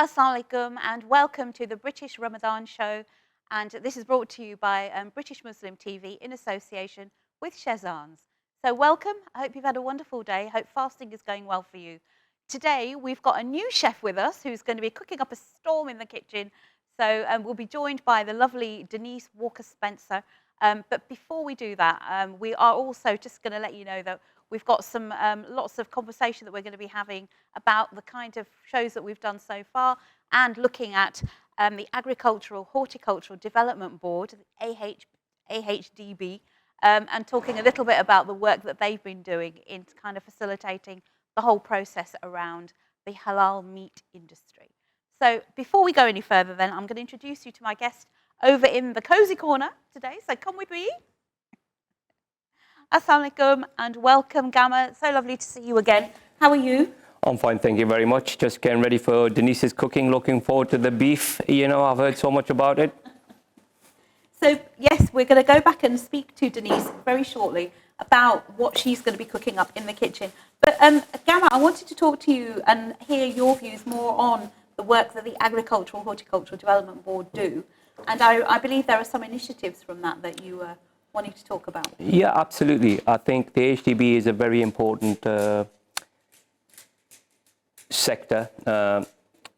Assalamu alaikum and welcome to the British Ramadan show, and this is brought to you by British Muslim TV in association with Shazans. So welcome, I hope you've had a wonderful day, hope fasting is going well for you. Today we've got a new chef with us who's going to be cooking up a storm in the kitchen, so we'll be joined by the lovely Denise Walker-Spencer. But before we do that, we are also just going to let you know that we've got some lots of conversation that we're going to be having about the kind of shows that we've done so far, and looking at the Agricultural Horticultural Development Board, the AHDB, and talking a little bit about the work that they've been doing in kind of facilitating the whole process around the halal meat industry. So before we go any further then, I'm going to introduce you to my guest over in the cosy corner today, so come with me. Assalamu alaikum and welcome, Gamma. So lovely to see you again. How are you? I'm fine, thank you very much. Just getting ready for Denise's cooking. Looking forward to the beef. You know, I've heard so much about it. So, yes, we're going to go back and speak to Denise very shortly about what she's going to be cooking up in the kitchen. But, Gamma, I wanted to talk to you and hear your views more on the work that the Agricultural Horticultural Development Board do. And I believe there are some initiatives from that you wanting to talk about. Yeah, absolutely. I think the HDB is a very important sector.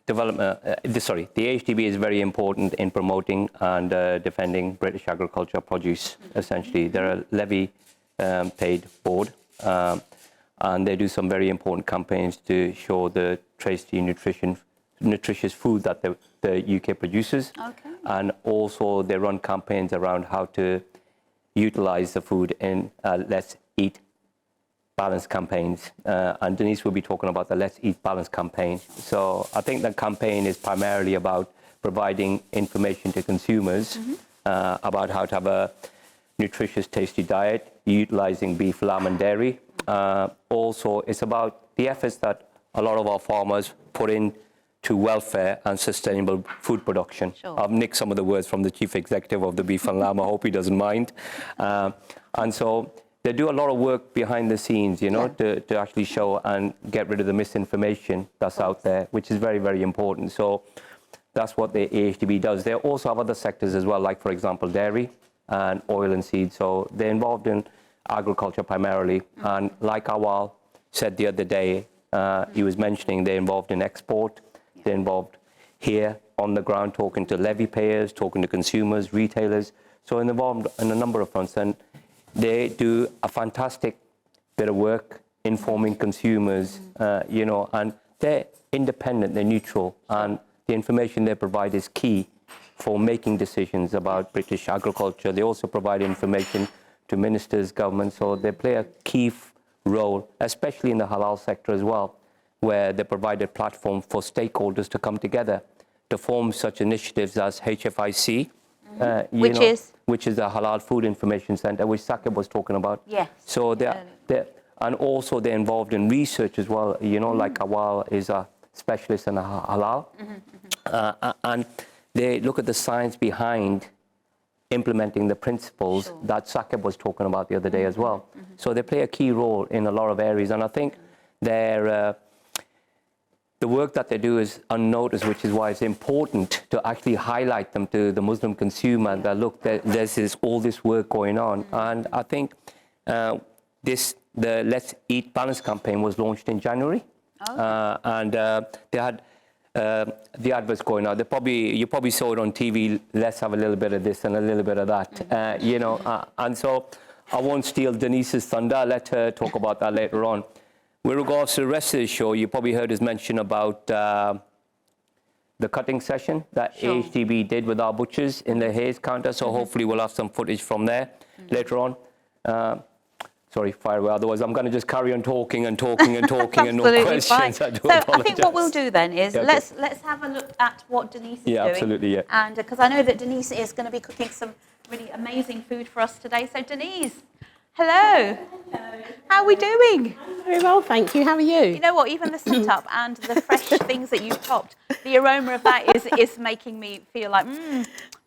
Development. The HDB is very important in promoting and defending British agriculture produce. Essentially, they're a levy-paid board, and they do some very important campaigns to show the tasty, nutritious food that the UK produces. Okay. And also they run campaigns around how to utilize the food in Let's Eat Balanced campaigns. And Denise will be talking about the Let's Eat Balanced campaign. So I think the campaign is primarily about providing information to consumers about how to have a nutritious, tasty diet, utilizing beef, lamb and dairy. Also, it's about the efforts that a lot of our farmers put in to welfare and sustainable food production. Sure. I've nicked some of the words from the chief executive of the beef and lamb. I hope he doesn't mind. And so they do a lot of work behind the scenes, you know, to actually show and get rid of the misinformation that's out there, which is very, very important. So that's what the AHDB does. They also have other sectors as well, like, for example, dairy and oil and seed. So they're involved in agriculture primarily. And like Awal said the other day, he was mentioning they're involved in export. They're involved here on the ground, talking to levy payers, talking to consumers, retailers. So involved in a number of fronts, and they do a fantastic bit of work informing consumers, you know, and they're independent, they're neutral, and the information they provide is key for making decisions about British agriculture. They also provide information to ministers, governments, so they play a key role, especially in the halal sector as well, where they provide a platform for stakeholders to come together to form such initiatives as HFIC, which is the Halal Food Information Center, which Sakib was talking about. Yes. So and also they're involved in research as well. You know, like Awal is a specialist in halal, and they look at the science behind implementing the principles that Sakib was talking about the other day as well. So they play a key role in a lot of areas, and I think the work that they do is unnoticed, which is why it's important to actually highlight them to the Muslim consumer, that look, there's all this work going on. And I think the Let's Eat Balanced campaign was launched in January. And they had the adverts going out. You probably saw it on TV, let's have a little bit of this and a little bit of that, you know. And so I won't steal Denise's thunder. I'll let her talk about that later on. With regards to the rest of the show, you probably heard us mention about the cutting session that AHDB did with our butchers in the Hayes counter. So hopefully we'll have some footage from there later on. Sorry, fire away. Otherwise, I'm going to just carry on talking and talking and talking and no questions. I think what we'll do then is let's have a look at what Denise is doing. Yeah, absolutely, yeah. And because I know that Denise is going to be cooking some really amazing food for us today. So Denise, hello. Hello. How are we doing? I'm very well, thank you. How are you? You know what? Even the setup and the fresh things that you've chopped, the aroma of that is making me feel like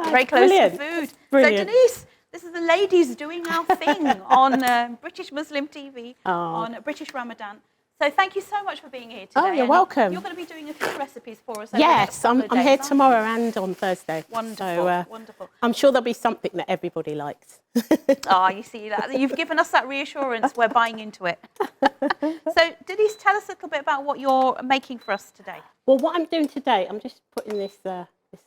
very close to food. Brilliant. So Denise, this is the ladies doing our thing on British Muslim TV on British Ramadan. So thank you so much for being here today. Oh, you're welcome. You're going to be doing a few recipes for us over the Yes, next couple of I'm days, here aren't you? tomorrow and on Thursday. Wonderful, So, wonderful. I'm sure there'll be something that everybody likes. Oh, you see that? You've given us that reassurance. We're buying into it. So, Denise, tell us a little bit about what you're making for us today. Well, what I'm doing today, I'm just putting this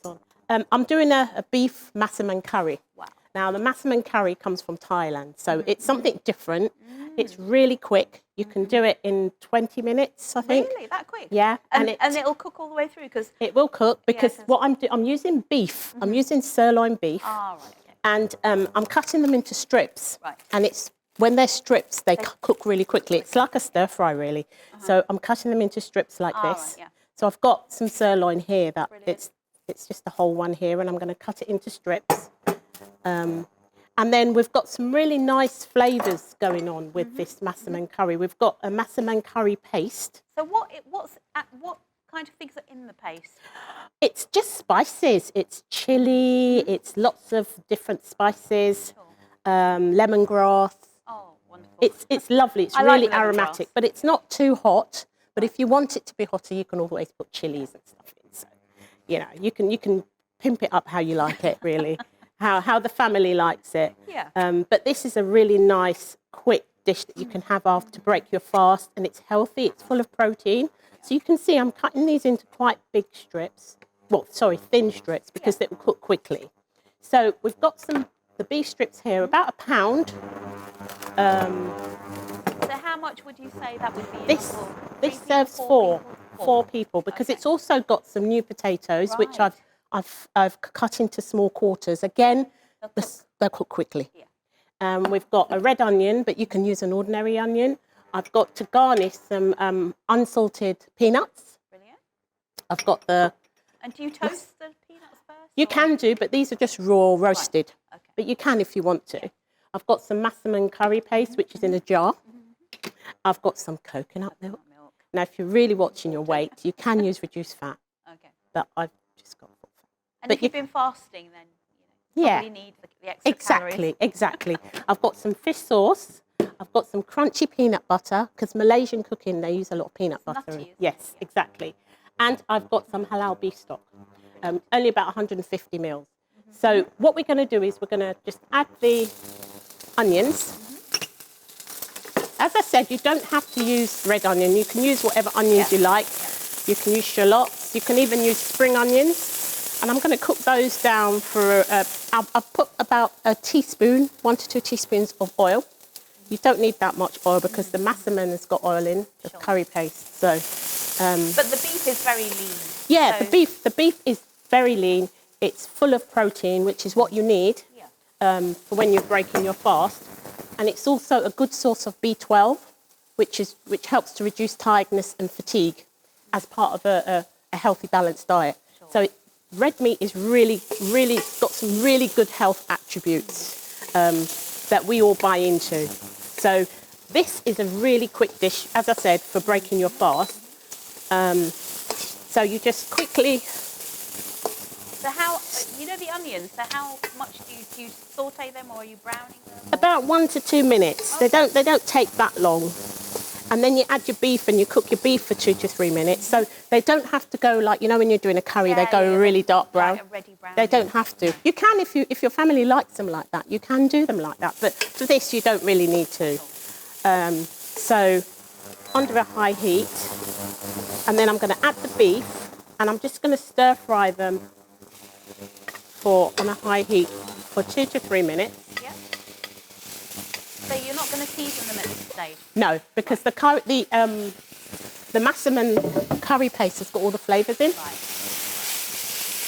on. I'm doing a beef Massaman curry. Wow. Now, the Massaman curry comes from Thailand, so it's something different. It's really quick. You can do it in 20 minutes, I think. Really? That quick? Yeah. And it'll cook all the way through? Cause it will cook because what I'm using beef. I'm using sirloin beef. Ah, right, okay. And I'm cutting them into strips. Right. And when they're strips, they cook really quickly. It's like a stir fry, really. So I'm cutting them into strips like this. Right, yeah. So I've got some sirloin here that Brilliant. it's just the whole one here, and I'm going to cut it into strips. And then we've got some really nice flavours going on with this Massaman curry. We've got a Massaman curry paste. So what kind of things are in the paste? It's just spices. It's chilli. It's lots of different spices. Lemongrass. Oh, wonderful. It's lovely. It's I like really lemongrass. aromatic, but it's not too hot. But if you want it to be hotter, you can always put chilies and stuff in. So, you can pimp it up how you like it, really. How the family likes it. Yeah. But this is a really nice, quick dish that you can have after to break your fast, and it's healthy. It's full of protein. So you can see I'm cutting these into quite big strips. Well, sorry, thin strips, because they will cook quickly. So we've got the beef strips here, about a pound. So how much would you say that would be? This serves four people, because it's also got some new potatoes, which I've cut into small quarters. Again, they'll cook quickly. Yeah. We've got a red onion, but you can use an ordinary onion. I've got to garnish some unsalted peanuts. Brilliant. I've got the... And do you toast the peanuts first? You can do, but these are just raw, roasted. Right. Okay. But you can if you want to. I've got some Massaman curry paste, which is in a jar. I've got some coconut milk. Now, if you're really watching your weight, you can use reduced fat. Okay. But I've just got full fat. And if you've been fasting, then you probably need the extra calories. Exactly. I've got some fish sauce. I've got some crunchy peanut butter, because Malaysian cooking, they use a lot of peanut butter. Yes, exactly. And I've got some halal beef stock, only about 150 mils. So what we're going to do is we're going to just add the onions. As I said, you don't have to use red onion. You can use whatever onions you like. You can use shallots. You can even use spring onions. And I'm going to cook those down for, I've put about a teaspoon, 1 to 2 teaspoons of oil. You don't need that much oil because the Massaman has got oil in, the curry paste. So, but the beef is very lean. Yeah, so the beef is very lean. It's full of protein, which is what you need for when you're breaking your fast. And it's also a good source of B12, which helps to reduce tiredness and fatigue as part of a healthy, balanced diet. Sure. So red meat is really got some really good health attributes that we all buy into. So this is a really quick dish, as I said, for breaking your fast. So you just quickly... So how, the onions, so how much do you saute them, or are you browning them? About 1 to 2 minutes. Okay. They don't take that long. And then you add your beef and you cook your beef for 2 to 3 minutes. So they don't have to go like, when you're doing a curry, they go really dark brown. Like a ready brown. They don't have to. You can if your family likes them like that. You can do them like that. But for this, you don't really need to. So under a high heat. And then I'm going to add the beef. And I'm just going to stir fry them on a high heat for 2 to 3 minutes. Yeah. So you're not going to season them at this stage? No, because the Massaman curry paste has got all the flavours in. Right.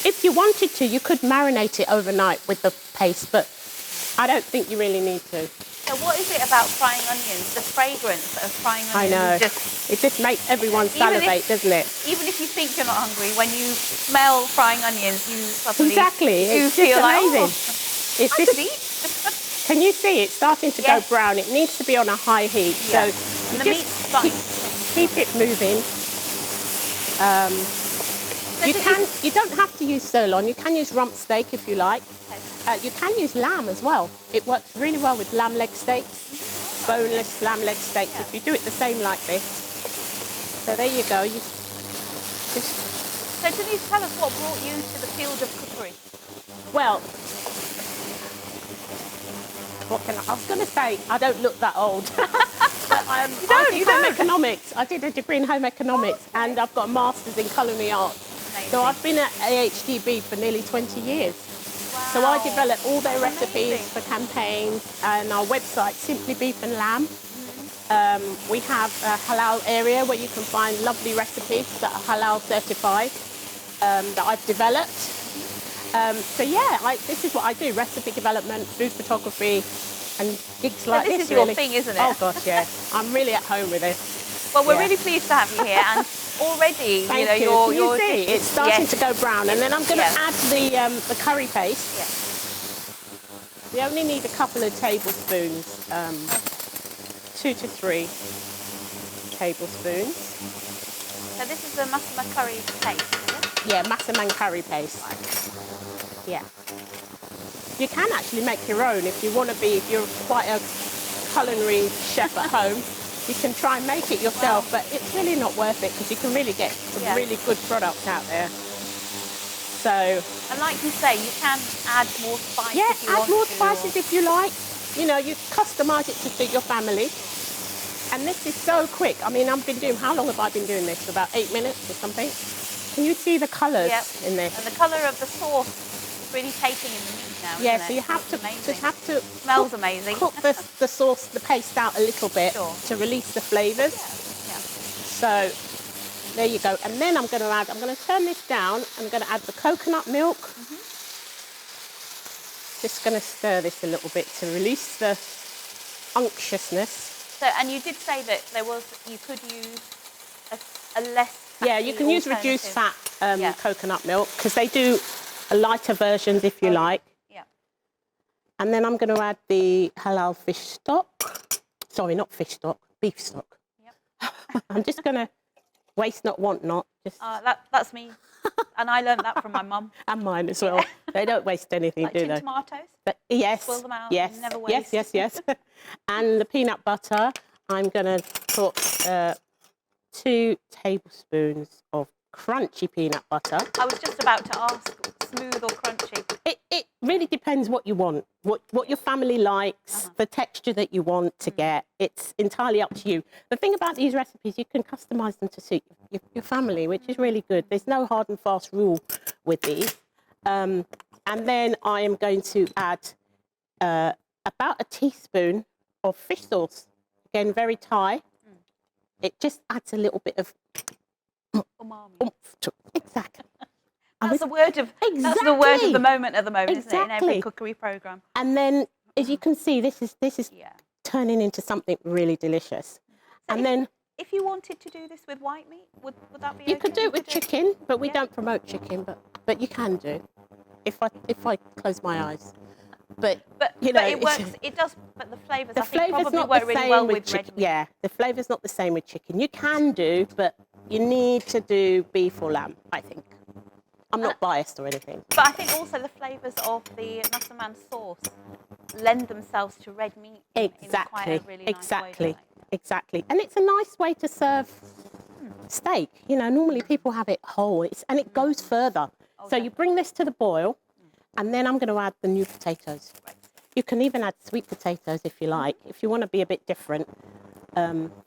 If you wanted to, you could marinate it overnight with the paste, but I don't think you really need to. So what is it about frying onions, the fragrance of frying onions? I know. It just makes everyone salivate, doesn't it? Even if you think you're not hungry, when you smell frying onions, you suddenly it's feel just like, amazing. I could eat. Can you see it's starting to go brown? It needs to be on a high heat. Yeah. So and the meat's starting keep it moving. You don't have to use sirloin. You can use rump steak if you like. You can use lamb as well. It works really well with lamb leg steaks, boneless lamb leg steaks. If you do it the same like this, So there you go. So Denise, tell us what brought you to the field of cookery? Well, I was going to say, I don't look that old. But I did home economics. I did a degree in home economics, and I've got a master's in culinary arts. Amazing. So I've been at AHDB for nearly 20 years. Wow. So I develop all their recipes for campaigns, and our website, Simply Beef and Lamb. We have a halal area where you can find lovely recipes that are halal certified that I've developed. So yeah, this is what I do: recipe development, food photography, and gigs like this. This is your thing, isn't it? Oh gosh, yeah. I'm really at home with this. Well, we're really pleased to have you here, and already, Thank you know, you. your Can you see? It's starting to go brown, and then I'm going to add the curry paste. Yes. We only need a couple of tablespoons, 2 to 3 tablespoons. So this is the Massaman curry paste, is it? Yeah, Massaman curry paste. Yeah. You can actually make your own if you want to be, if you're quite a culinary chef at home. You can try and make it yourself, but it's really not worth it because you can really get some really good products out there. So, and like you say, you can add more spices. Yeah, if you want add more to, spices if you like. You know, you customise it to suit your family. And this is so quick. I mean, how long have I been doing this? About 8 minutes or something. Can you see the colours in this? And the colour of the sauce is really taking in the meat now, Yeah, isn't so it? you have to Smells amazing. cook the sauce, the paste out a little bit to release the flavours. Yeah. So there you go. And then I'm going to turn this down. I'm going to add the coconut milk. Just going to stir this a little bit to release the unctuousness. So, and you did say that you could use a less fatty Yeah, you can use reduced fat coconut milk because they do a lighter versions if you like. Yeah. And then I'm going to add the halal fish stock. Sorry, not fish stock, beef stock. Yep. I'm just going to waste not, want not. Just that's me. And I learned that from my mum. And mine as well. They don't waste anything, Like do they? tomatoes? But yes, Spoil them out, yes, never waste. yes. And the peanut butter, I'm going to put 2 tablespoons of crunchy peanut butter. I was just about to ask, smooth or crunchy? It really depends what you want, what your family likes, the texture that you want to get. It's entirely up to you. The thing about these recipes, you can customise them to suit your family, which is really good. There's no hard and fast rule with these. And then I am going to add about a teaspoon of fish sauce. Again, very Thai. It just adds a little bit of Umami. oomph to it. Exactly. That's the word of the moment at the moment, isn't it? In every cookery programme. And then, as you can see, this is turning into something really delicious. So and then, if you wanted to do this with white meat, would that be? You could do it with chicken, but we don't promote chicken. But you can do, if I close my eyes. But you know, it works. It does. But the flavours, the I think, flavour's probably not work the really same well with with chicken. red meat. Yeah, the flavour's not the same with chicken. You can do, but you need to do beef or lamb, I think. I'm not biased or anything. But I think also the flavours of the Massaman sauce lend themselves to red meat in quite a really nice way. Exactly. And it's a nice way to serve steak. You know, normally people have it whole, and it goes further. So you bring this to the boil, and then I'm going to add the new potatoes. Right. You can even add sweet potatoes if you like, if you want to be a bit different.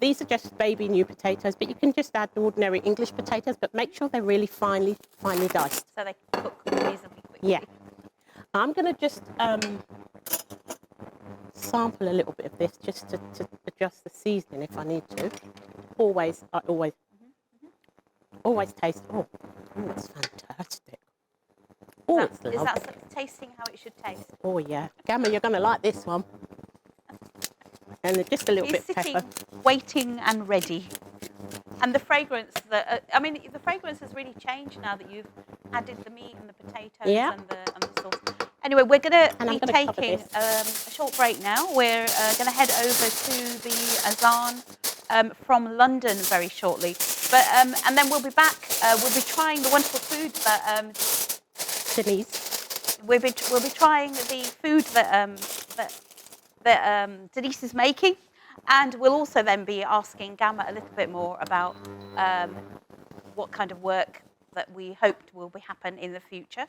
These are just baby new potatoes, but you can just add the ordinary English potatoes, but make sure they're really finely diced. So they cook reasonably quickly. Yeah. I'm going to just sample a little bit of this just to adjust the seasoning if I need to. I always taste. Oh, it's fantastic. Oh, it's lovely. Is that tasting how it should taste? Oh, yeah. Gamma, you're going to like this one. And just a little bit of pepper. Waiting and ready. And the fragrance, the fragrance has really changed now that you've added the meat and the potatoes and the sauce. Anyway, we're going to be taking a short break now. We're going to head over to the Azan from London very shortly. But and then we'll be back. We'll be trying the wonderful food that Denise. We'll be trying the food that Denise is making, And we'll also then be asking Gamma a little bit more about what kind of work that we hoped will happen in the future.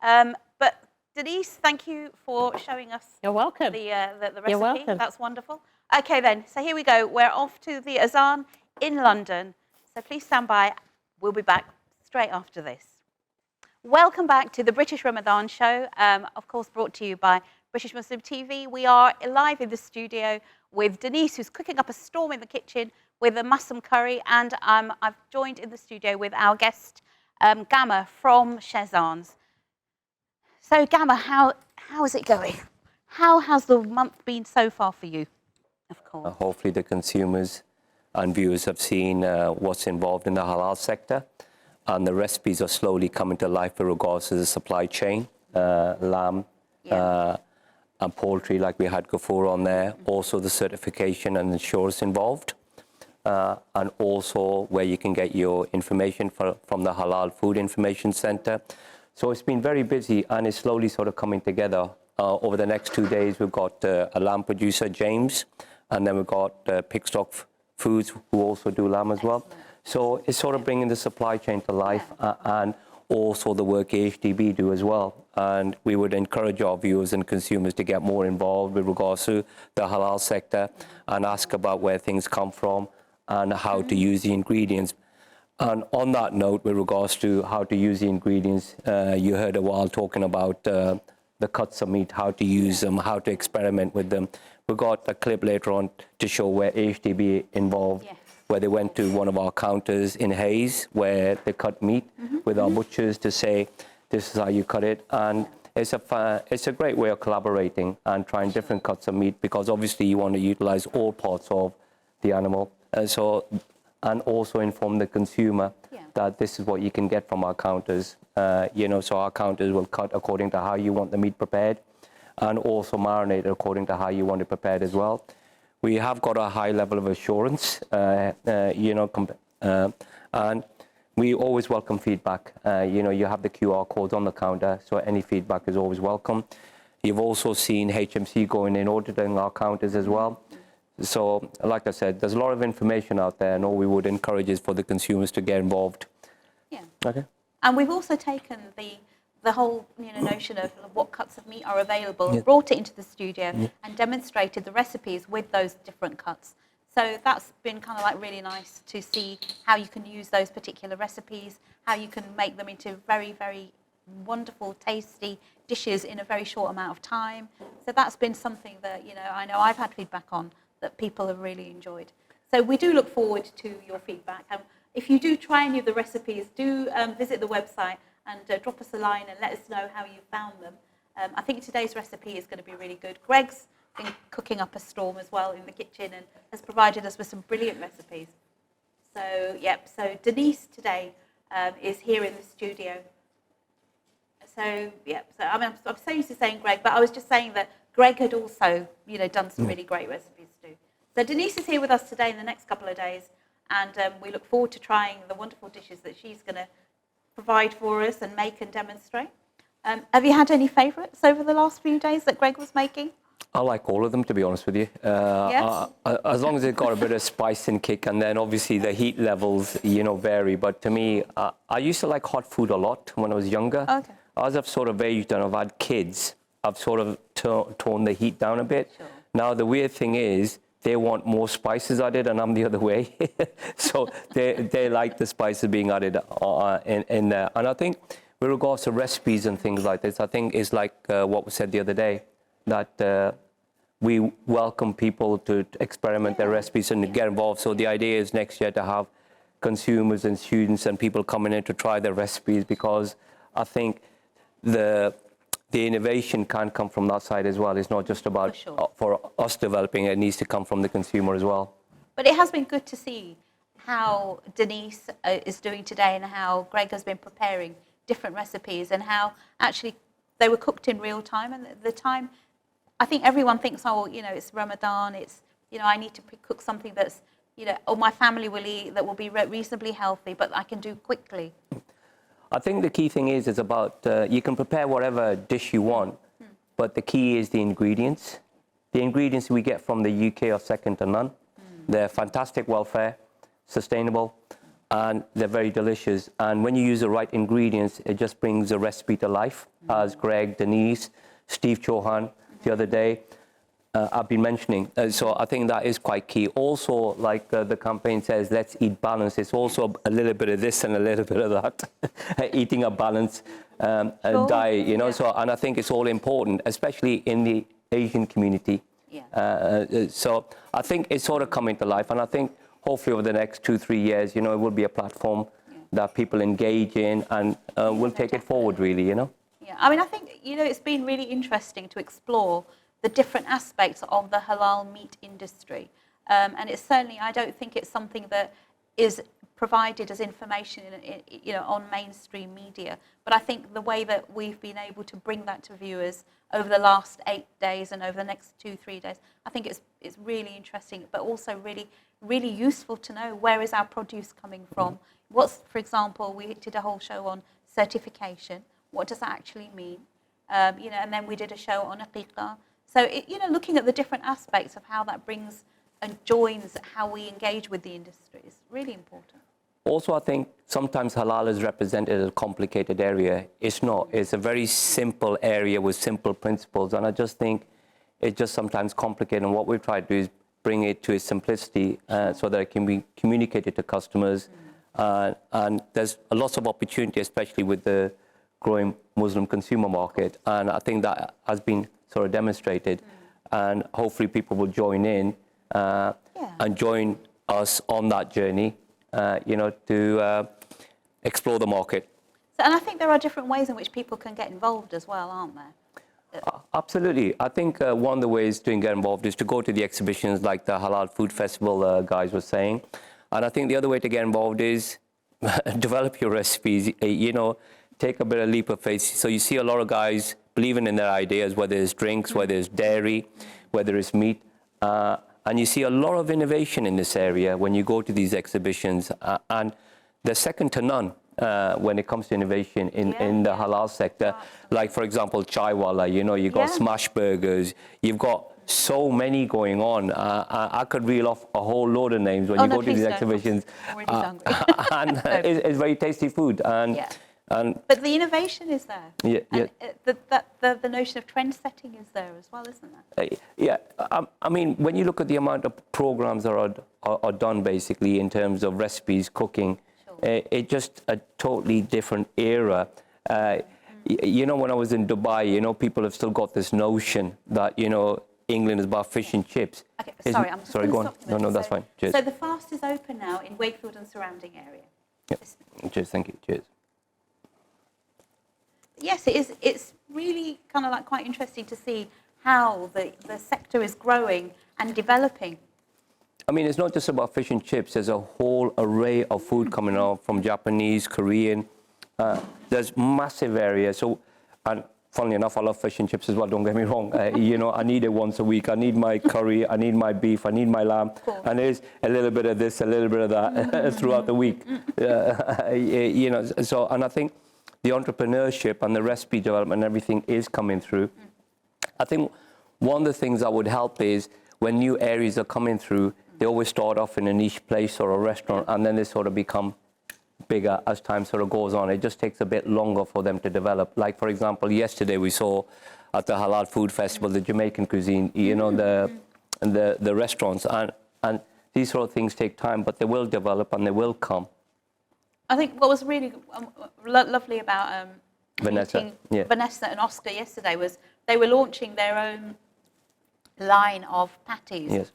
But Denise, thank you for showing us You're welcome. the recipe. You're welcome. That's wonderful. Okay then, so here we go. We're off to the Azan in London. So please stand by. We'll be back straight after this. Welcome back to the British Ramadan show, of course brought to you by British Muslim TV. We are live in the studio with Denise, who's cooking up a storm in the kitchen with a Massaman curry, and I've joined in the studio with our guest, Gamma from Shazans. So Gamma, how is it going? How has the month been so far for you? Of course. Hopefully the consumers and viewers have seen what's involved in the halal sector, and the recipes are slowly coming to life with regards to the supply chain, lamb and poultry like we had before on there, also the certification and insurance involved, and also where you can get your information from the Halal Food Information Centre. So it's been very busy and it's slowly sort of coming together. Over the next 2 days, we've got a lamb producer, James, and then we've got Pickstock Foods, who also do lamb as well. So it's sort of bringing the supply chain to life, and also the work AHDB do as well. And we would encourage our viewers and consumers to get more involved with regards to the halal sector and ask about where things come from and how to use the ingredients. And on that note, with regards to how to use the ingredients, you heard a while talking about the cuts of meat, how to use them, how to experiment with them. We've got a clip later on to show where AHDB involved, where they went to one of our counters in Hayes, where they cut meat with our butchers to say, this is how you cut it. And it's a great way of collaborating and trying different cuts of meat, because obviously you want to utilize all parts of the animal. And also inform the consumer that this is what you can get from our counters. So our counters will cut according to how you want the meat prepared, and also marinate according to how you want it prepared as well. We have got a high level of assurance, and we always welcome feedback. You have the QR codes on the counter, so any feedback is always welcome. You've also seen HMC going in auditing our counters as well. So, like I said, there's a lot of information out there, and all we would encourage is for the consumers to get involved. Yeah. Okay. And we've also taken the whole notion of what cuts of meat are available, brought it into the studio and demonstrated the recipes with those different cuts. So that's been kind of like really nice to see how you can use those particular recipes, how you can make them into very, very wonderful, tasty dishes in a very short amount of time. So that's been something that, I know I've had feedback on that people have really enjoyed. So we do look forward to your feedback. If you do try any of the recipes, do visit the website and drop us a line and let us know how you found them. I think today's recipe is going to be really good. Greg's been cooking up a storm as well in the kitchen and has provided us with some brilliant recipes. So, so Denise today is here in the studio. So, I'm so used to saying Greg, but I was just saying that Greg had also, done some really great recipes too. So Denise is here with us today in the next couple of days, and we look forward to trying the wonderful dishes that she's going to provide for us and make and demonstrate. Have you had any favourites over the last few days that Greg was making? I like all of them, to be honest with you. As long as they've got a bit of spice and kick, and then obviously the heat levels, vary. But to me, I used to like hot food a lot when I was younger. Okay. As I've sort of aged and I've had kids, I've sort of toned the heat down a bit. Sure. Now, the weird thing is, they want more spices added, and I'm the other way. So they like the spices being added in there. And I think with regards to recipes and things like this, I think it's like what was said the other day, that we welcome people to experiment their recipes and to get involved. So the idea is next year to have consumers and students and people coming in to try their recipes, because I think the innovation can come from that side as well. It's not just about for us developing it needs to come from the consumer as well. But it has been good to see how Denise is doing today and how Greg has been preparing different recipes and how actually they were cooked in real time. And the time, I think everyone thinks, it's Ramadan, it's, I need to cook something that's, or my family will eat, that will be reasonably healthy, but I can do quickly. I think the key thing is about, you can prepare whatever dish you want, but the key is the ingredients. the ingredients we get from the UK are second to none. They're fantastic welfare, sustainable, and they're very delicious. And when you use the right ingredients, it just brings the recipe to life, as Greg, Denise, Steve Chauhan the other day I've been mentioning. So I think that is quite key. Also, like the campaign says, let's eat balance. It's also a little bit of this and a little bit of that, eating a balanced diet, you know. Yeah. So, and I think it's all important, especially in the Asian community. Yeah. So I think it's sort of coming to life, and I think hopefully over the next 2-3 years, you know, it will be a platform that people engage in, and will take it forward, really, you know. Yeah, I mean, I think, you know, it's been really interesting to explore the different aspects of the halal meat industry. And it's certainly, I don't think it's something that is provided as information you know, on mainstream media. But I think the way that we've been able to bring that to viewers over the last 8 days and over the next 2-3 days, I think it's really interesting, but also really useful to know where is our produce coming from. What's, for example, we did a whole show on certification. What does that actually mean? You know, and then we did a show on aqiqah. So, you know, looking at the different aspects of how that brings and joins how we engage with the industry is really important. Also, I think sometimes halal is represented as a complicated area. It's not. It's a very simple area with simple principles. And I just think it's just sometimes complicated. And what we've tried to do is bring it to its simplicity so that it can be communicated to customers. And there's a lot of opportunity, especially with the growing Muslim consumer market. And I think that has been sort of demonstrated. And hopefully people will join in and join us on that journey, you know, to explore the market. So, and I think there are different ways in which people can get involved as well, aren't there? Absolutely. I think one of the ways to get involved is to go to the exhibitions like the Halal Food Festival guys were saying. And I think the other way to get involved is develop your recipes, you know, take a bit of leap of faith. So you see a lot of guys believing in their ideas, whether it's drinks, whether it's dairy, whether it's meat. And you see a lot of innovation in this area when you go to these exhibitions. And they're second to none when it comes to innovation in the halal sector. Like, for example, Chaiwala, you know, you've got smash burgers, you've got so many going on. I could reel off a whole load of names when you go to these exhibitions. I'm And it's very tasty food. But the innovation is there. Yeah, And the notion of trend setting is there as well, isn't there? I mean, when you look at the amount of programs that are done basically in terms of recipes, cooking, it's just a totally different era. You know, when I was in Dubai, you know, people have still got this notion that, you know, England is about fish and chips. Okay, sorry, I'm just sorry, go on. stop you No, that's fine. Cheers. So the fast is open now in Wakefield and surrounding area. Yep. Cheers, thank you. Cheers. Yes, it is. It's really kind of like quite interesting to see how the sector is growing and developing. I mean, it's not just about fish and chips. There's a whole array of food coming out from Japanese, Korean. There's massive areas. So, and funnily enough, I love fish and chips as well. Don't get me wrong. You know, I need it once a week. I need my curry. I need my beef. I need my lamb. And there's a little bit of this, a little bit of that throughout the week. You know. So, and I think the entrepreneurship and the recipe development and everything is coming through. I think one of the things that would help is when new areas are coming through, they always start off in a niche place or a restaurant, and then they sort of become bigger as time sort of goes on. It just takes a bit longer for them to develop. Like, for example, yesterday we saw at the Halal Food Festival, the Jamaican cuisine, you know, the restaurants, and these sort of things take time, but they will develop and they will come. I think what was really lovely about Vanessa and Oscar yesterday was they were launching their own line of patties. Yes.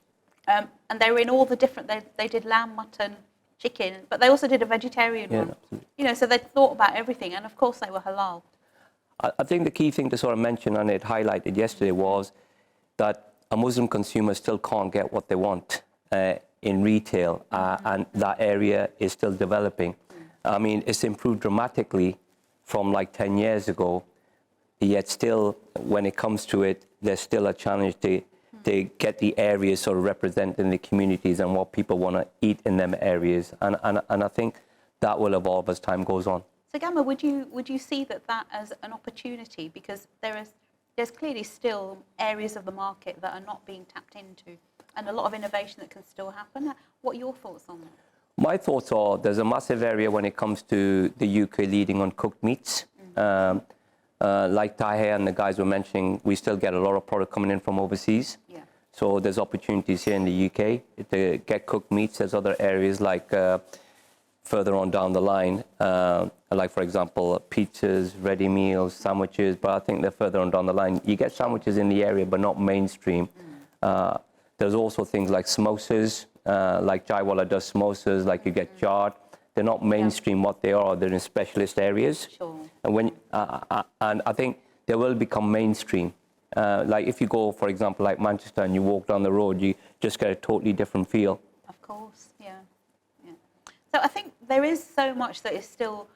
And they were in all the different, they did lamb, mutton, chicken, but they also did a vegetarian one. Absolutely. You know, so they thought about everything, and of course they were halal. I think the key thing to sort of mention, and it highlighted yesterday, was that a Muslim consumer still can't get what they want in retail, and that area is still developing. I mean, it's improved dramatically from like 10 years ago, yet still, when it comes to it, there's still a challenge to get the areas sort of represented in the communities and what people want to eat in them areas. And I think that will evolve as time goes on. So Gamma, would you see that as an opportunity? Because there is there's clearly still areas of the market that are not being tapped into, and a lot of innovation that can still happen. What are your thoughts on that? My thoughts are there's a massive area when it comes to the UK leading on cooked meats. Like Tahir and the guys were mentioning, we still get a lot of product coming in from overseas. Yeah. So there's opportunities here in the UK to get cooked meats. There's other areas like further on down the line, like for example, pizzas, ready meals, sandwiches, but I think they're further on down the line. You get sandwiches in the area, but not mainstream. There's also things like samosas, like Chaiwala does samosas, like you get chaat. They're not mainstream what they are, they're in specialist areas. Sure. And and I think they will become mainstream. Like if you go, for example, like Manchester and you walk down the road, you just get a totally different feel. Of course, yeah. So I think there is so much that is still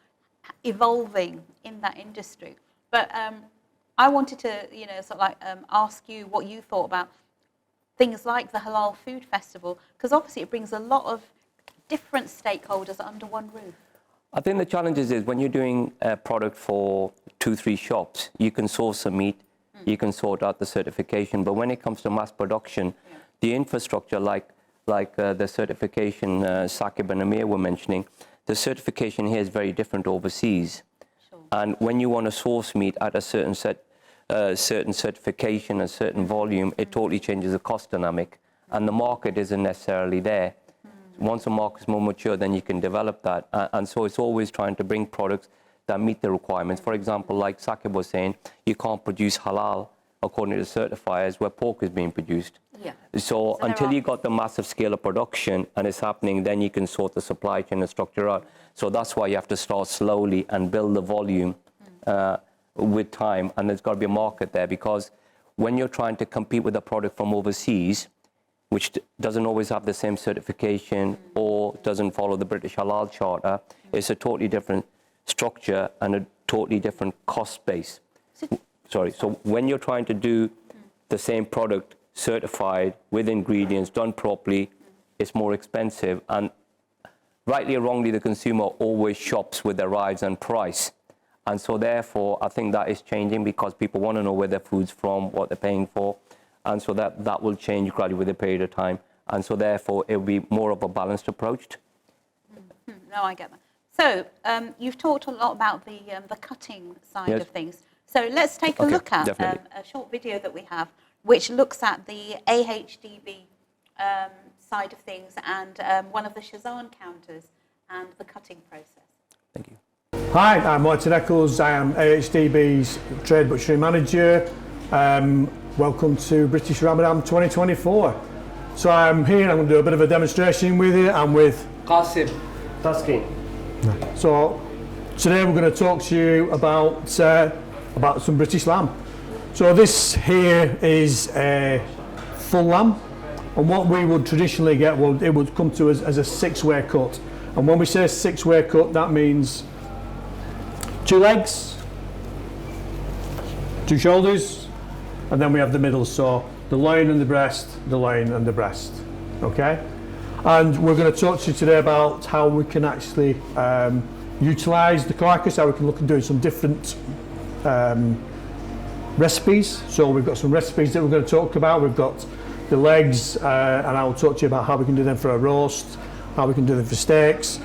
evolving in that industry. But I wanted to, sort of like ask you what you thought about things like the Halal Food Festival, because obviously it brings a lot of different stakeholders under one roof. I think the challenge is when you're doing a product for 2-3 shops, you can source the meat, you can sort out the certification, but when it comes to mass production, the infrastructure like the certification Saqib and Amir were mentioning, the certification here is very different overseas. Sure. And when you want to source meat at a certain certification, a certain volume, it totally changes the cost dynamic, and the market isn't necessarily there. Once a market is more mature, then you can develop that. And so it's always trying to bring products that meet the requirements. For example, like Saqib was saying, you can't produce halal according to the certifiers where pork is being produced. Yeah. So until you got the massive scale of production and it's happening, then you can sort the supply chain and structure out. So that's why you have to start slowly and build the volume with time. And there's got to be a market there, because when you're trying to compete with a product from overseas, which doesn't always have the same certification or doesn't follow the British Halal Charter, it's a totally different structure and a totally different cost base. So when you're trying to do the same product certified with ingredients done properly, it's more expensive. And rightly or wrongly, the consumer always shops with their eyes and price. And so therefore, I think that is changing, because people want to know where their food's from, what they're paying for. And so that will change gradually with a period of time. And so therefore, it will be more of a balanced approach. No, I get that. So you've talked a lot about the cutting side of things. So let's take a look at a short video that we have, which looks at the AHDB side of things and one of the Shazan counters and the cutting process. Thank you. Hi, I'm Martin Eccles. I am AHDB's Trade Butchery Manager. Welcome to British Ramadan 2024. So I'm here, I'm going to do a bit of a demonstration with you. I'm with Qasim. Taskin. So today we're going to talk to you about some British lamb. So this here is a full lamb, and what we would traditionally get, it would come to us as a 6-way cut. And when we say 6-way cut, that means 2 legs, 2 shoulders, and then we have the middle, so the loin and the breast, the loin and the breast, okay? And we're going to talk to you today about how we can actually utilise the carcass, how we can look at doing some different recipes. So we've got some recipes that we're going to talk about. We've got the legs, and I'll talk to you about how we can do them for a roast, how we can do them for steaks,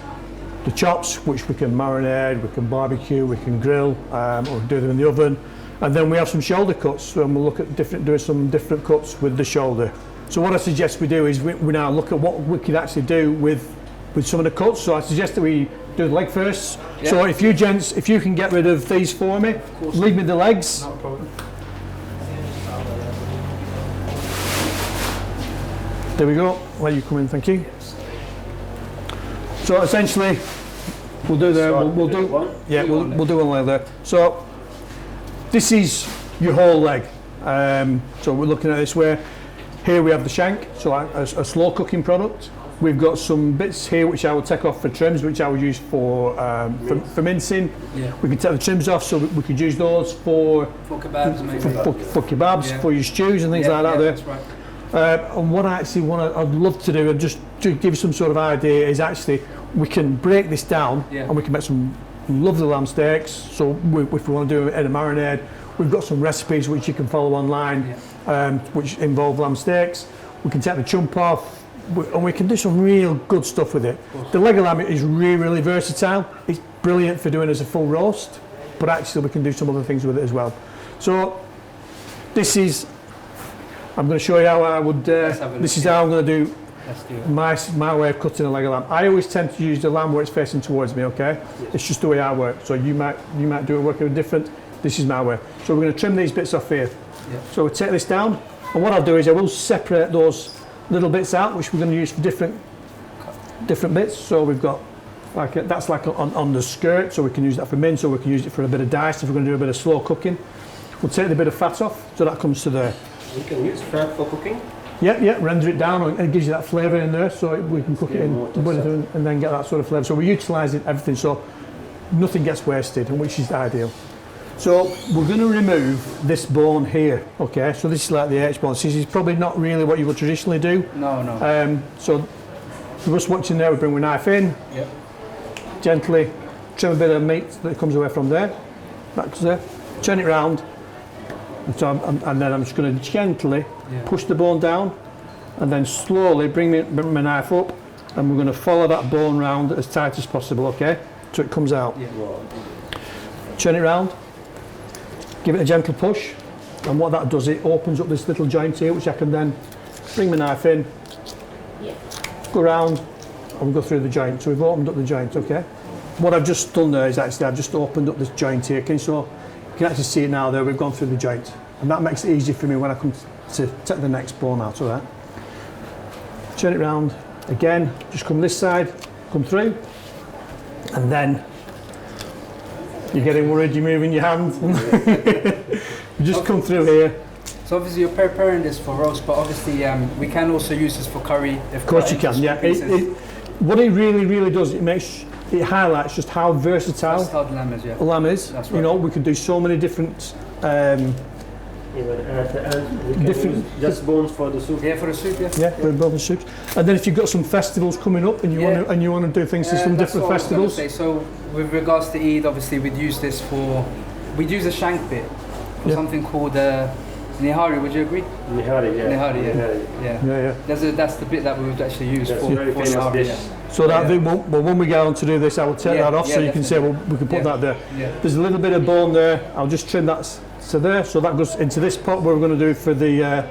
the chops, which we can marinate, we can barbecue, we can grill, or do them in the oven. And then we have some shoulder cuts, and we'll look at doing some different cuts with the shoulder. So what I suggest we do is we now look at what we can actually do with some of the cuts. So I suggest that we do the leg first. Yeah. So if you gents, if you can get rid of these for me, leave me the legs. No problem. There we go. Where you come in, thank you. So essentially, we'll do we'll do one leg there. So this is your whole leg. So we're looking at it this way. Here we have the shank, so a slow cooking product. We've got some bits here which I will take off for trims, which I would use for mincing. Yeah. We can take the trims off, so we could use those for kebabs, maybe. For kebabs, for your stews and things like that. That's right. And what I actually I'd love to do, and just to give you some sort of idea, is actually we can break this down and we can make some lovely lamb steaks. So if we want to do it in a marinade, we've got some recipes which you can follow online, which involve lamb steaks. We can take the chump off, and we can do some real good stuff with it. The leg of lamb is really, really versatile. It's brilliant for doing as a full roast, but actually we can do some other things with it as well. So this is, I'm going to show you how I would, this is how I'm going to do my way of cutting a leg of lamb. I always tend to use the lamb where it's facing towards me, okay? Yes. It's just the way I work. So you might do it working different. This is my way. So we're going to trim these bits off here. Yeah. So we'll take this down, and what I'll do is I will separate those little bits out, which we're going to use for different bits. So we've got that's like on the skirt, so we can use that for mince, or we can use it for a bit of dice if we're going to do a bit of slow cooking. We'll take the bit of fat off, so that comes to there. You can use fat for cooking? Yeah, render it down, and it gives you that flavour in there, so we can cook it in and then get that sort of flavour. So we're utilising everything, so nothing gets wasted, which is ideal. So we're going to remove this bone here, okay? So this is like the H bone. This is probably not really what you would traditionally do. No. So for us watching there, we bring the knife in, gently trim a bit of meat that comes away from there, back to there, turn it round, and then I'm just going to gently push the bone down, and then slowly bring my knife up, and we're going to follow that bone round as tight as possible, okay? So it comes out. Turn it round, give it a gentle push, and what that does, it opens up this little joint here, which I can then bring my knife in, go round, and we'll go through the joint. So we've opened up the joint, okay? What I've just done there is actually I've just opened up this joint here, okay? So you can actually see it now there, we've gone through the joint. And that makes it easy for me when I come to take the next bone out of that. Turn it round, again, just come this side, come through, and then you're getting worried, you're moving your hand. You just come through here. So obviously you're preparing this for roast, but obviously we can also use this for curry. Of course you can, yeah. What it really does, it highlights just how versatile the lamb is, lamb is. That's right. You know, we can do so many different Even at the end, we can use just bones for the soup. Yeah, for the soup, for both the soups. And then if you've got some festivals coming up and you want to do things to some different festivals. So with regards to Eid, obviously we'd use this we'd use a shank bit for something called Nihari, would you agree? Nihari, yeah. Nihari, yeah. That's the bit that we would actually use for Nihari. Dish. So that when we go on to do this, I will take that off so you can say, well, we can put that there. Yeah. There's a little bit of bone there. I'll just trim that to there. So that goes into this pot where we're going to do for the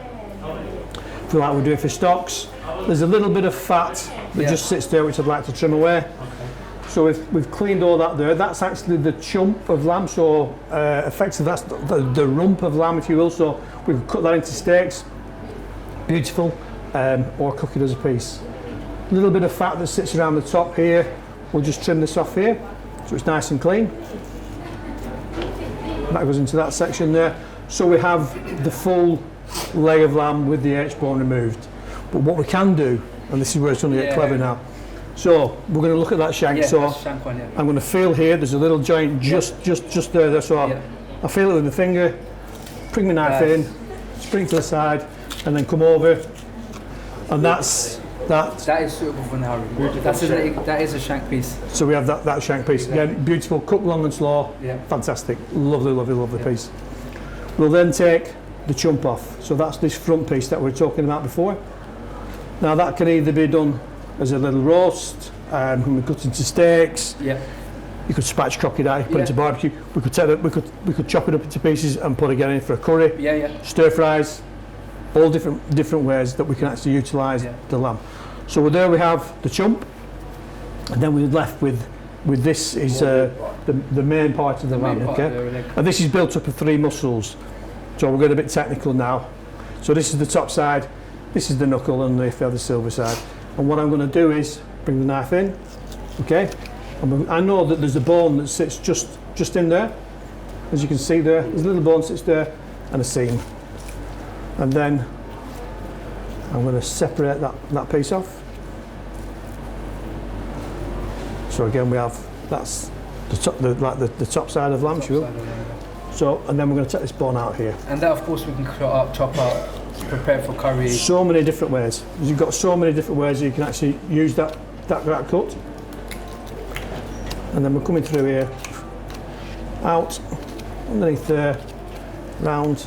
for like we're doing for stocks. There's a little bit of fat that just sits there, which I'd like to trim away. So we've cleaned all that there. That's actually the chump of lamb, so effectively that's the rump of lamb, if you will. So we can cut that into steaks, beautiful, or cook it as a piece. A little bit of fat that sits around the top here. We'll just trim this off here, so it's nice and clean. That goes into that section there. So we have the full leg of lamb with the H-bone removed. But what we can do, and this is where it's going to get clever now. So we're going to look at that shank. So shank one, I'm going to feel here. There's a little joint just there. So I feel it with my finger. Bring my knife in, spring to the side, and then come over. And that's that. That is suitable for Nihari. That is a shank piece. So we have that shank piece. Again, beautiful, cooked long and slow. Yeah. Fantastic. Lovely piece. We'll then take the chump off. So that's this front piece that we were talking about before. Now that can either be done as a little roast, can be cut into steaks. Yeah. You could spatchcock it out, put it into barbecue. We could take it, we could chop it up into pieces and put it again in for a curry. Stir fries, all different ways that we can actually utilise the lamb. So there we have the chump, and then we're left with this is the main part of the lamb. Okay, and this is built up of 3 muscles. So we're getting a bit technical now. So this is the top side, this is the knuckle, and the silver side. And what I'm going to do is bring the knife in, okay? And I know that there's a bone that sits just in there. As you can see there, there's a little bone sits there and a seam. And then I'm going to separate that piece off. So again, we have, that's the top side of lamb, So, and then we're going to take this bone out here. And that, of course, we can chop up, prepare for curry. So many different ways. You've got so many different ways you can actually use that cut. And then we're coming through here, out, underneath there, round.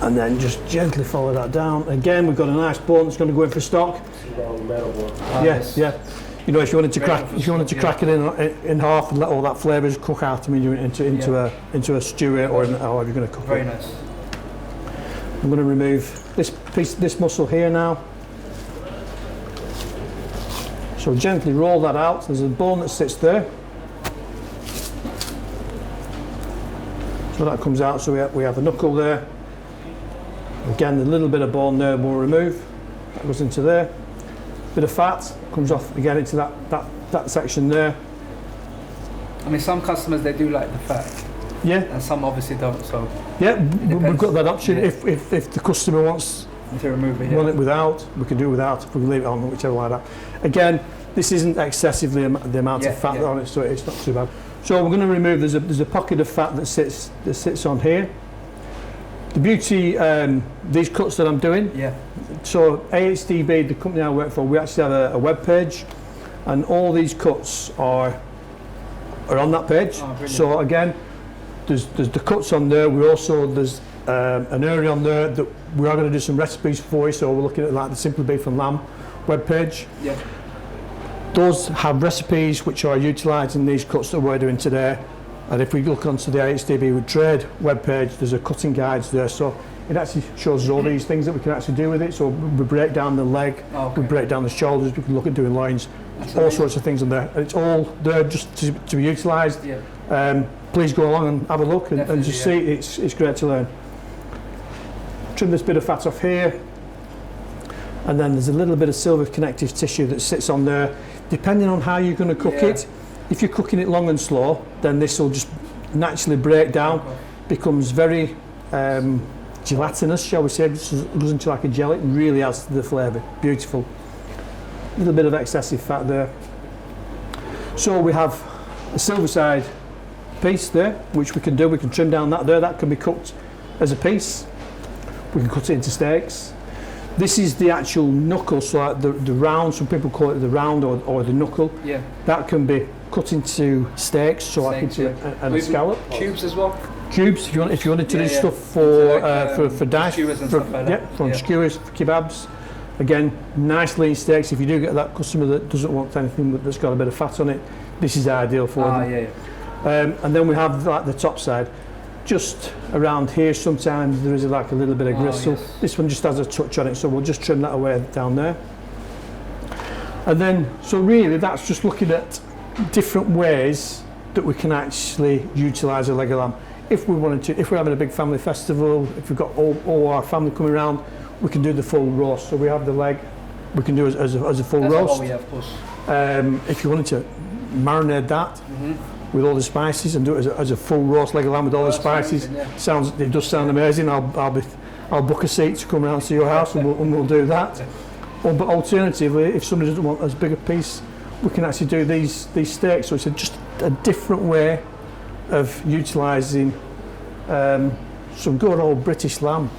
And then just gently follow that down. Again, we've got a nice bone that's going to go in for stock. Yes, yeah. You know, if you wanted to crack it in half and let all that flavours cook out, I mean, into a stew or however you're going to cook it. Very nice. I'm going to remove this muscle here now. So gently roll that out. There's a bone that sits there. So that comes out. So we have a knuckle there. Again, a little bit of bone there we'll remove. That goes into there. Bit of fat comes off again into that section there. I mean, some customers, they do like the fat. Yeah. And some obviously don't, so. Yeah, we've got that option. Yeah. If the customer wants to remove it, want it without, we can do it without. If we can leave it on, whichever like that. Again, this isn't excessively the amount of fat on it, so it's not too bad. So we're going to remove. There's a pocket of fat that sits on here. The beauty, these cuts that I'm doing. Yeah. So AHDB, the company I work for, we actually have a web page, and all these cuts are on that page. Oh, so again, there's the cuts on there. There's an area on there that we are going to do some recipes for you. So we're looking at like the Simply Beef and Lamb web page. Yeah. Those have recipes which are utilising these cuts that we're doing today. And if we look onto the AHDB with Trade webpage, there's a cutting guides there. So it actually shows us all these things that we can actually do with it. So we break down the leg, we break down the shoulders, we can look at doing loins, all sorts of things on there. And it's all there just to be utilised. Yeah. Please go along and have a look and just see. It's great to learn. Trim this bit of fat off here. And then there's a little bit of silver connective tissue that sits on there. Depending on how you're going to cook it, if you're cooking it long and slow, then this will just naturally break down, becomes very gelatinous, shall we say. It goes into like a gel. It really adds to the flavour. Beautiful. A little bit of excessive fat there. So we have a silver side piece there, which we can do. We can trim down that there. That can be cooked as a piece. We can cut it into steaks. This is the actual knuckle, so like the round. Some people call it the round or the knuckle. Yeah. That can be cut into steaks, so like into a scallop. Cubes as well. Cubes, if you wanted to do stuff for dice, skewers and stuff like that. from skewers, for kebabs. Again, nice lean steaks. If you do get that customer that doesn't want anything that's got a bit of fat on it, this is ideal for them. And then we have like the top side. Just around here, sometimes there is like a little bit of gristle. Yes. This one just has a touch on it, so we'll just trim that away down there. And then, so really, that's just looking at different ways that we can actually utilise a leg of lamb. If we wanted to, if we're having a big family festival, if we've got all our family coming around, we can do the full roast. So we have the leg, we can do it as a full roast. Of course. If you wanted to marinate that with all the spices and do it as a full roast leg of lamb with all the spices, amazing, it does sound amazing. I'll book a seat to come around to your house and we'll do that. But alternatively, if somebody doesn't want as big a piece, we can actually do these steaks. So it's just a different way of utilising some good old British lamb.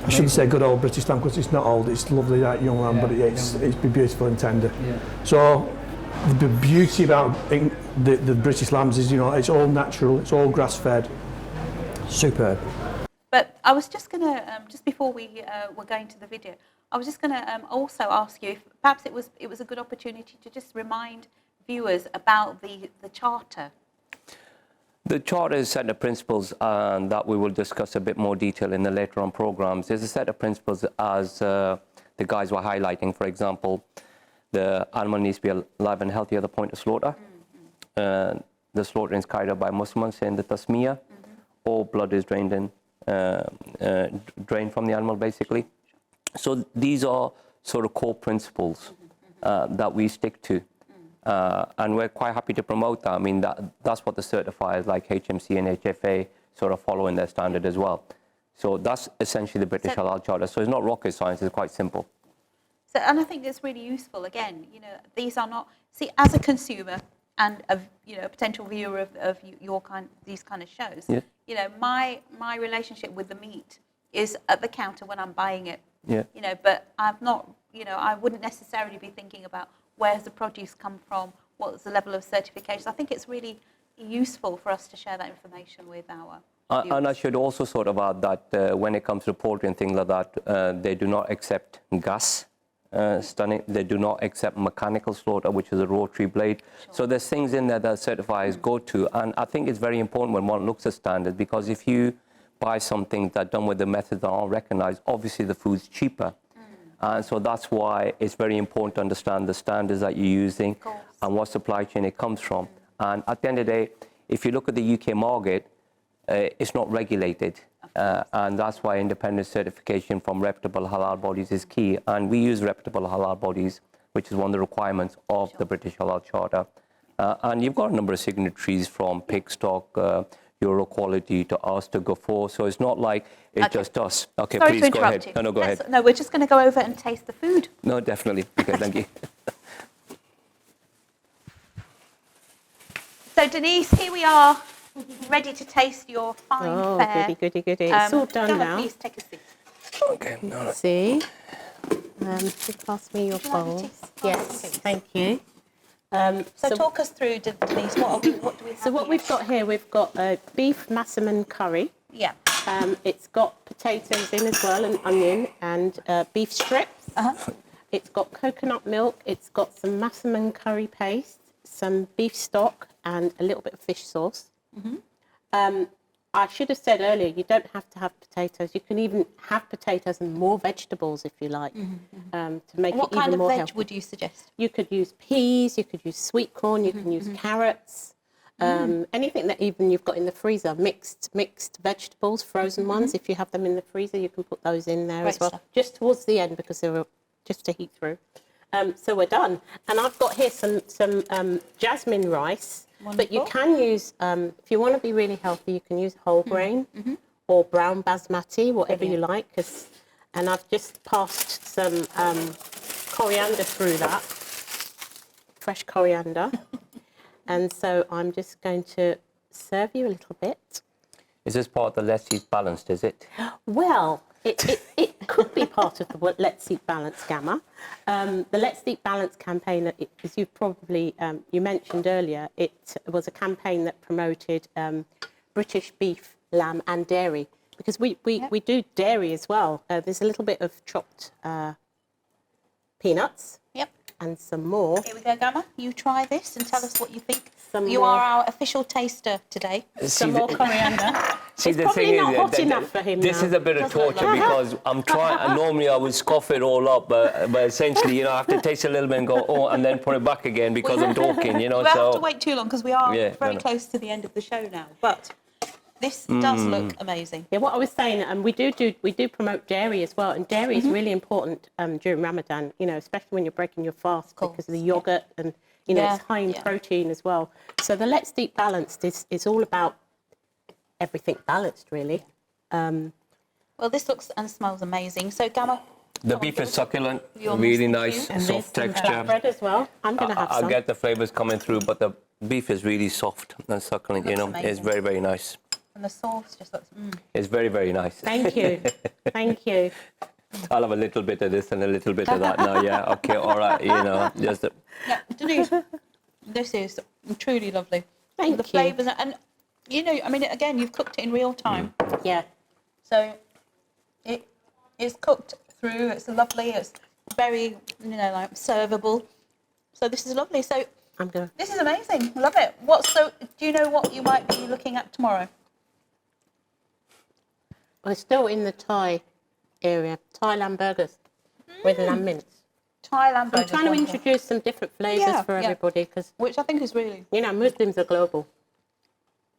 I shouldn't say good old British lamb because it's not old, it's lovely that young lamb, but it's beautiful and tender. So the beauty about the British lambs is, it's all natural, it's all grass fed. Superb. But I was just going to, just before we were going to the video, I was just going to also ask you if perhaps it was a good opportunity to just remind viewers about the charter. The charter is a set of principles that we will discuss a bit more detail in the later on programs. There's a set of principles as the guys were highlighting. For example, the animal needs to be alive and healthy at the point of slaughter. The slaughtering is carried out by Massaman, saying the tasmiyah. All blood is drained from the animal, basically. So these are sort of core principles that we stick to. And we're quite happy to promote that. I mean, that's what the certifiers like HMC and HFA sort of follow in their standard as well. So that's essentially the British Halal Charter. So it's not rocket science, it's quite simple. So, and I think it's really useful, again, these are not, see, as a consumer and a potential viewer of these kind of shows, my relationship with the meat is at the counter when I'm buying it. But I've not, I wouldn't necessarily be thinking about where has the produce come from, what's the level of certification. I think it's really useful for us to share that information with our And I viewers. should also sort of add that when it comes to poultry and things like that, they do not accept gas stunning. They do not accept mechanical slaughter, which is a rotary blade. So there's things in there that certifiers go to. And I think it's very important when one looks at standards, because if you buy something that's done with the methods that aren't recognized, obviously the food's cheaper. And so that's why it's very important to understand the standards that you're using and what supply chain it comes from. And at the end of the day, if you look at the UK market, it's not regulated. And that's why independent certification from reputable halal bodies is key. And we use reputable halal bodies, which is one of the requirements of the British Halal Charter. And you've got a number of signatories from Pig Stock, Euro Quality to us to Gafor. So it's not like it's just us. Okay, Sorry please to go interrupt ahead. you. No, go ahead. No, we're just going to go over and taste the food. No, definitely. Okay, thank you. So Denise, here we are, ready to taste your fine Oh, fare. goody, goody, goody. It's all done Gamma, now. Please take a seat. Okay, no. See? Just pass me your you like me bowl. to- Yes, please. thank you. So talk us through, Denise, what do we have So what here? we've got here, we've got a beef Massaman curry. Yeah. It's got potatoes in as well, and onion, and beef strips. It's got coconut milk. It's got some Massaman curry paste, some beef stock, and a little bit of fish sauce. I should have said earlier, you don't have to have potatoes. You can even have potatoes and more vegetables if you like, to make What it even kind of more veg healthy. would you suggest? You could use peas, you could use sweet corn, you can use carrots, anything that even you've got in the freezer, mixed vegetables, frozen ones. If you have them in the freezer, you can put those in there as Great well, stuff. just towards the end because they were just to heat through. So we're done. And I've got here some jasmine rice, but you Wonderful. can use, if you want to be really healthy, you can use whole grain or brown basmati, whatever you like. And I've just passed some coriander through that, fresh coriander. And so I'm just going to serve you a little bit. Is this part of the Let's Eat Balanced, is it? Well, it could be part of the Let's Eat Balance Gamma. The Let's Eat Balance campaign, as you probably you mentioned earlier, it was a campaign that promoted British beef, lamb and dairy, because we do dairy as well. There's a little bit of chopped peanuts Yep. and some more. Here we go, Gamma. You try this and tell us what you think. Some You more. are our official taster today. Some more coriander. See, It's the probably thing not is, hot enough for him this now. is a bit of torture because I'm trying, and normally I would scoff it all up, but essentially, I have to taste a little bit and go, oh, and then put it back again because I'm talking, We'll have to wait too long because we are very close to the end of the show now. But this does look amazing. Yeah, what I was saying, we do promote dairy as well, and dairy is really important during Ramadan. Especially when you're breaking your fast because of the yogurt, and it's high in protein as well. So the Let's Eat Balanced is all about everything balanced, really. Well, this looks and smells amazing. So, Gamma. The come on, beef give is us succulent, your really mustard nice, too. And soft there's some texture. flatbread as well. I'm going to have I'll some. get the flavors coming through, but the beef is really soft and succulent, Looks It's amazing. very, very nice. And the sauce just looks. It's very, very nice. Thank you. Thank you. I'll have a little bit of this and a little bit of that now, yeah, okay, all right, just... Yeah, Denise, this is truly lovely. Thank the you. flavours and again, you've cooked it in real time, Yeah. so it is cooked through. It's lovely. It's very like servable. So this is lovely. So I'm going to... this is amazing. Love it. Do you know what you might be looking at tomorrow? We're still in the Thai area. Thai lamb burgers with lamb mince. Thailand. I'm burgers, trying to wonderful. introduce some different flavours for everybody because, which I think is really Muslims are global.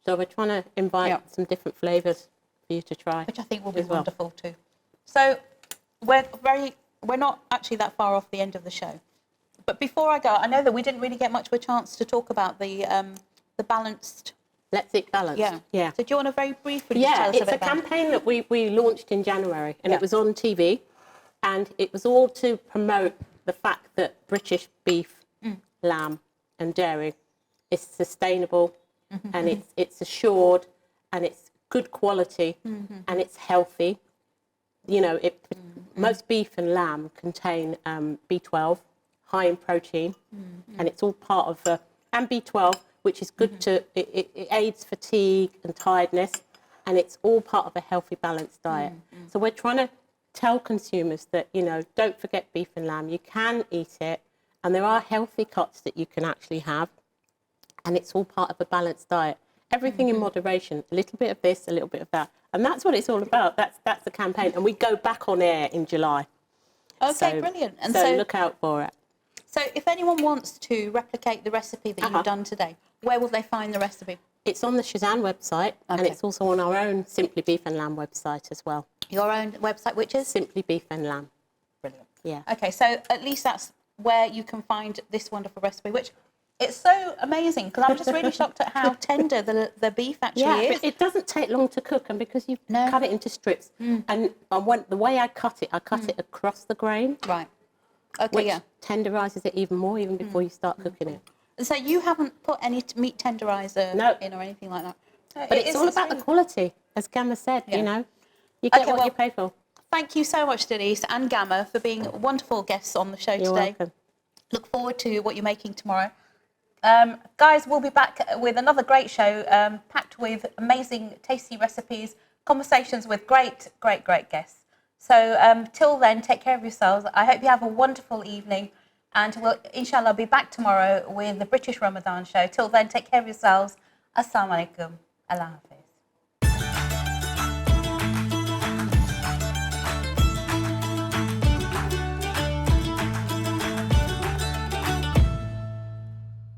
So we're trying to invite Yeah. some different flavours for you to try. which I think will be as well. wonderful too. So we're not actually that far off the end of the show. But before I go, I know that we didn't really get much of a chance to talk about the balanced. Let's Eat Balanced. Yeah. Yeah. So do you want to very briefly just tell us It's a bit a about it? campaign that we launched in January, and Yeah. it was on TV, and it was all to promote the fact that British beef, lamb and dairy is sustainable, and it's assured, and it's good quality, and it's healthy. Most beef and lamb contain B12, high in protein, and it's all part of and B12, which is good to, it aids fatigue and tiredness, and it's all part of a healthy, balanced diet. So we're trying to tell consumers that, you know, don't forget beef and lamb. You can eat it, and there are healthy cuts that you can actually have, and it's all part of a balanced diet. Everything in moderation, a little bit of this, a little bit of that. And that's what it's all about. That's the campaign. And we go back on air in July. Okay, brilliant. And so look out for it. So if anyone wants to replicate the recipe that you've done today, where will they find the recipe? It's on the Shazan website, and it's also on our own Simply Beef and Lamb website as well. Your own website, which is? Simply Beef and Lamb. Brilliant. Yeah. Okay, so at least that's where you can find this wonderful recipe, which it's so amazing, because I'm just really shocked at how tender the beef actually is. It doesn't take long to cook, and because you've cut it into strips, and the way I cut it across the grain. Right. Okay, which tenderises it even more, even before you start cooking it. And so you haven't put any meat tenderiser in or anything like that? But it's all about the quality, as Gamma said, you know. You get what you pay for. Thank you so much, Denise and Gamma, for being wonderful guests on the show today. You're welcome. Look forward to what you're making tomorrow. Guys, we'll be back with another great show, packed with amazing, tasty recipes, conversations with great guests. So till then, take care of yourselves. I hope you have a wonderful evening, and we'll, inshallah, be back tomorrow with the British Ramadan show. Till then, take care of yourselves. Assalamu alaikum. Allah Hafiz.